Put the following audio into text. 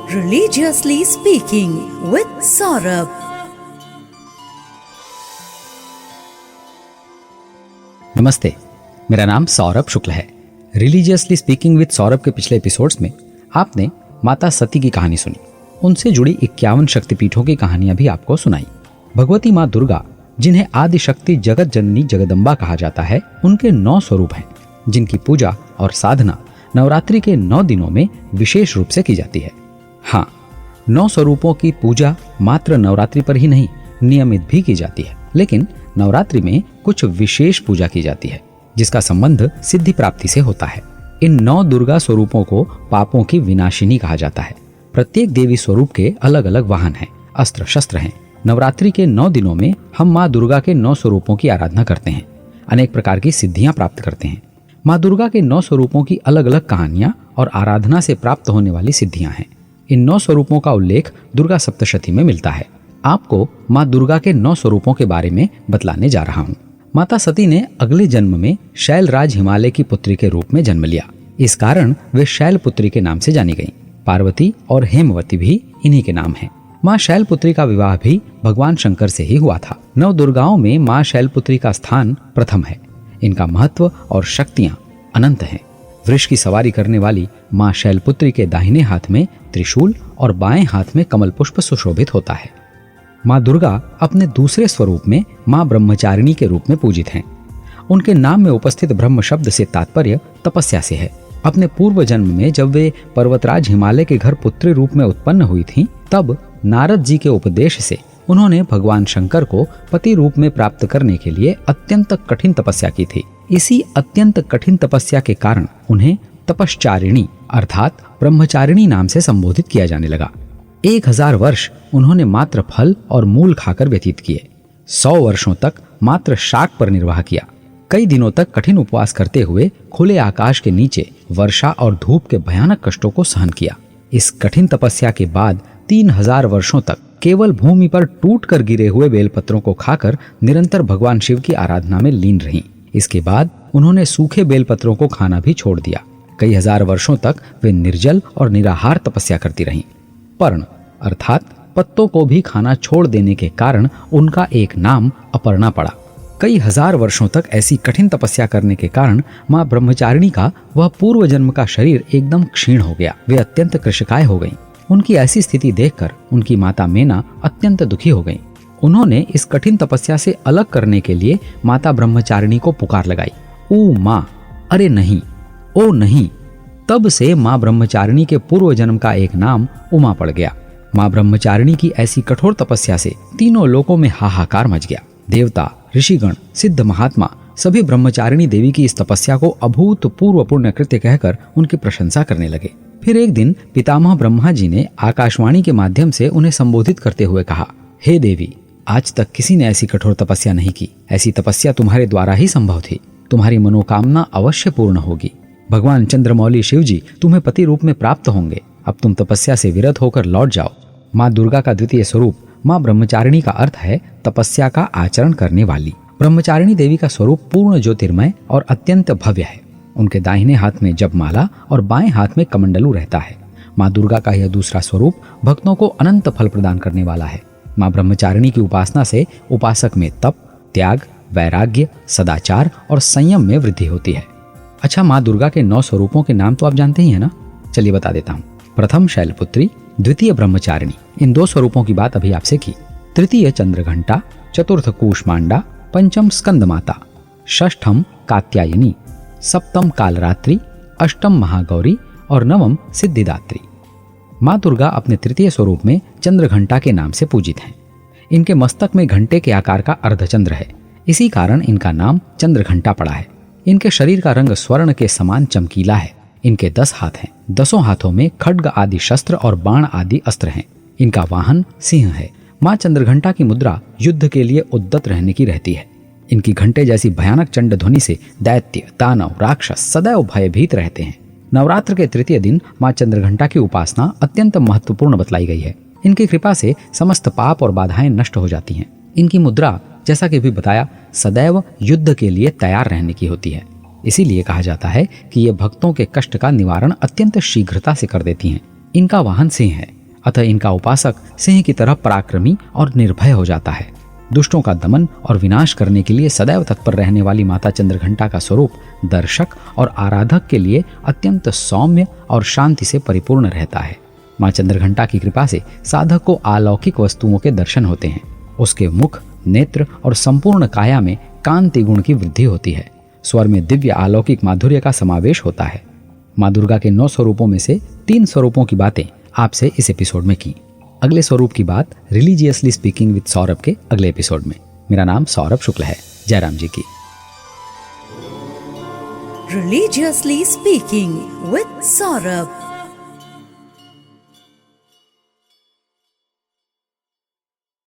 Religiously Speaking with Saurabh. नमस्ते, मेरा नाम सौरभ शुक्ल है। रिलीजियसली स्पीकिंग विद सौरभ के पिछले एपिसोड्स में आपने माता सती की कहानी सुनी। उनसे जुड़ी 51 शक्तिपीठों की कहानियां भी आपको सुनाई। भगवती माँ दुर्गा, जिन्हें आदि शक्ति जगत जननी जगदम्बा कहा जाता है, उनके 9 स्वरूप हैं, जिनकी पूजा और साधना नवरात्रि के 9 दिनों में विशेष रूप से की जाती है। हाँ, 9 स्वरूपों की पूजा मात्र नवरात्रि पर ही नहीं, नियमित भी की जाती है, लेकिन नवरात्रि में कुछ विशेष पूजा की जाती है जिसका संबंध सिद्धि प्राप्ति से होता है। इन 9 दुर्गा स्वरूपों को पापों की विनाशिनी कहा जाता है। प्रत्येक देवी स्वरूप के अलग अलग वाहन हैं, अस्त्र शस्त्र हैं। नवरात्रि के 9 दिनों में हम माँ दुर्गा के 9 स्वरूपों की आराधना करते हैं, अनेक प्रकार की सिद्धियां प्राप्त करते हैं। माँ दुर्गा के 9 स्वरूपों की अलग अलग कहानियां और आराधना से प्राप्त होने वाली सिद्धियां हैं। इन 9 स्वरूपों का उल्लेख दुर्गा सप्तशती में मिलता है। आपको माँ दुर्गा के 9 स्वरूपों के बारे में बतलाने जा रहा हूँ। माता सती ने अगले जन्म में शैलराज हिमालय की पुत्री के रूप में जन्म लिया। इस कारण वे शैलपुत्री के नाम से जानी गईं। पार्वती और हेमवती भी इन्हीं के नाम हैं। माँ शैलपुत्री का विवाह भी भगवान शंकर से ही हुआ था। 9 दुर्गाओं में माँ शैलपुत्री का स्थान प्रथम है। इनका महत्व और शक्तियां अनंत हैं। वृष की सवारी करने वाली माँ शैलपुत्री के दाहिने हाथ में त्रिशूल और बाएं हाथ में कमल पुष्प सुशोभित होता है। माँ दुर्गा अपने दूसरे स्वरूप में माँ ब्रह्मचारिणी के रूप में पूजित हैं। उनके नाम में उपस्थित ब्रह्म शब्द से तात्पर्य तपस्या से है। अपने पूर्व जन्म में जब वे पर्वतराज हिमालय के घर पुत्री रूप में उत्पन्न हुई थीं, तब नारद जी के उपदेश से उन्होंने भगवान शंकर को पति रूप में प्राप्त करने के लिए अत्यंत कठिन तपस्या की थी। इसी अत्यंत कठिन तपस्या के कारण उन्हें तपश्चारिणी अर्थात ब्रह्मचारिणी नाम से संबोधित किया जाने लगा। 1000 वर्ष उन्होंने मात्र फल और मूल खाकर व्यतीत किए। 100 वर्षों तक मात्र शाक पर निर्वाह किया। कई दिनों तक कठिन उपवास करते हुए खुले आकाश के नीचे वर्षा और धूप के भयानक कष्टों को सहन किया। इस कठिन तपस्या के बाद 3000 वर्षों तक केवल भूमि पर टूटकर गिरे हुए बेलपत्रों को खाकर निरंतर भगवान शिव की आराधना में लीन रहीं। इसके बाद उन्होंने सूखे बेलपत्रों को खाना भी छोड़ दिया। कई हजार वर्षों तक वे निर्जल और निराहार तपस्या करती रहीं। पर्ण अर्थात पत्तों को भी खाना छोड़ देने के कारण उनका एक नाम अपर्णा पड़ा। कई हजार वर्षों तक ऐसी कठिन तपस्या करने के कारण माँ ब्रह्मचारिणी का वह पूर्व जन्म का शरीर एकदम क्षीण हो गया। वे अत्यंत कृशकाय हो गईं। उनकी ऐसी स्थिति देखकर उनकी माता मेना अत्यंत दुखी हो गईं। उन्होंने इस कठिन तपस्या से अलग करने के लिए माता ब्रह्मचारिणी को पुकार लगाई, ओ माँ, अरे नहीं, ओ नहीं। तब से माँ ब्रह्मचारिणी के पूर्व जन्म का एक नाम उमा पड़ गया। माँ ब्रह्मचारिणी की ऐसी कठोर तपस्या से तीनों लोकों में हाहाकार मच गया। देवता, ऋषिगण, सिद्ध महात्मा सभी ब्रह्मचारिणी देवी की इस तपस्या को अभूतपूर्व पुण्य कृत्य कहकर उनकी प्रशंसा करने लगे। फिर एक दिन पितामह ब्रह्मा जी ने आकाशवाणी के माध्यम से उन्हें संबोधित करते हुए कहा, हे देवी, आज तक किसी ने ऐसी कठोर तपस्या नहीं की। ऐसी तपस्या तुम्हारे द्वारा ही संभव थी। तुम्हारी मनोकामना अवश्य पूर्ण होगी। भगवान चंद्रमौली शिव जी तुम्हें पति रूप में प्राप्त होंगे। अब तुम तपस्या से विरत होकर लौट जाओ। माँ दुर्गा का द्वितीय स्वरूप माँ ब्रह्मचारिणी का अर्थ है तपस्या का आचरण करने वाली। ब्रह्मचारिणी देवी का स्वरूप पूर्ण ज्योतिर्मय और अत्यंत भव्य है। उनके दाहिने हाथ में जपमाला और बाएं हाथ में कमंडलू रहता है। माँ दुर्गा का यह दूसरा स्वरूप भक्तों को अनंत फल प्रदान करने वाला है। माँ ब्रह्मचारिणी की उपासना से उपासक में तप, त्याग, वैराग्य, सदाचार और संयम में वृद्धि होती है। अच्छा, माँ दुर्गा के 9 स्वरूपों के नाम तो आप जानते ही है ना? चलिए बता देता हूँ। प्रथम शैलपुत्री, द्वितीय ब्रह्मचारिणी, इन 2 स्वरूपों की बात अभी आपसे की। तृतीय चंद्रघंटा, चतुर्थ कूष्मांडा, पंचम स्कंद माता, षष्ठम कात्यायनी, सप्तम कालरात्रि, अष्टम महागौरी और नवम सिद्धिदात्री। माँ दुर्गा अपने तृतीय स्वरूप में चंद्रघंटा के नाम से पूजित हैं। इनके मस्तक में घंटे के आकार का अर्धचंद्र है। इसी कारण इनका नाम चंद्रघंटा पड़ा है। इनके शरीर का रंग स्वर्ण के समान चमकीला है। इनके 10 हाथ हैं। 10 हाथों में खड्ग आदि शस्त्र और बाण आदि अस्त्र हैं। इनका वाहन सिंह है। माँ चंद्रघंटा की मुद्रा युद्ध के लिए उद्यत रहने की रहती है। इनकी घंटे जैसी भयानक चंड ध्वनि से दैत्य, दानव, राक्षस सदैव भयभीत रहते हैं। नवरात्र के तृतीय दिन माँ चंद्रघंटा की उपासना अत्यंत महत्वपूर्ण बतलाई गई है। इनकी कृपा से समस्त पाप और बाधाएं नष्ट हो जाती हैं। इनकी मुद्रा, जैसा कि भी बताया, सदैव युद्ध के लिए तैयार रहने की होती है। इसीलिए कहा जाता है कि ये भक्तों के कष्ट का निवारण अत्यंत शीघ्रता से कर देती हैं। इनका वाहन सिंह है। अतः इनका उपासक सिंह की तरह पराक्रमी और निर्भय हो जाता है। दुष्टों का दमन और विनाश करने के लिए सदैव तत्पर रहने वाली माता चंद्रघंटा का स्वरूप दर्शक और आराधक के लिए अत्यंत सौम्य और शांति से परिपूर्ण रहता है। माँ चंद्रघंटा की कृपा से साधक को अलौकिक वस्तुओं के दर्शन होते हैं। उसके मुख, नेत्र और संपूर्ण काया में कांति गुण की वृद्धि होती है। स्वर में दिव्य अलौकिक माधुर्य का समावेश होता है। माँ दुर्गा के 9 स्वरूपों में से 3 स्वरूपों की बातें आपसे इस एपिसोड में की। अगले स्वरूप की बात रिलीजियसली स्पीकिंग विद सौरभ के अगले एपिसोड में। मेरा नाम सौरभ शुक्ल है। जयराम जी की। Religiously Speaking with Saurabh.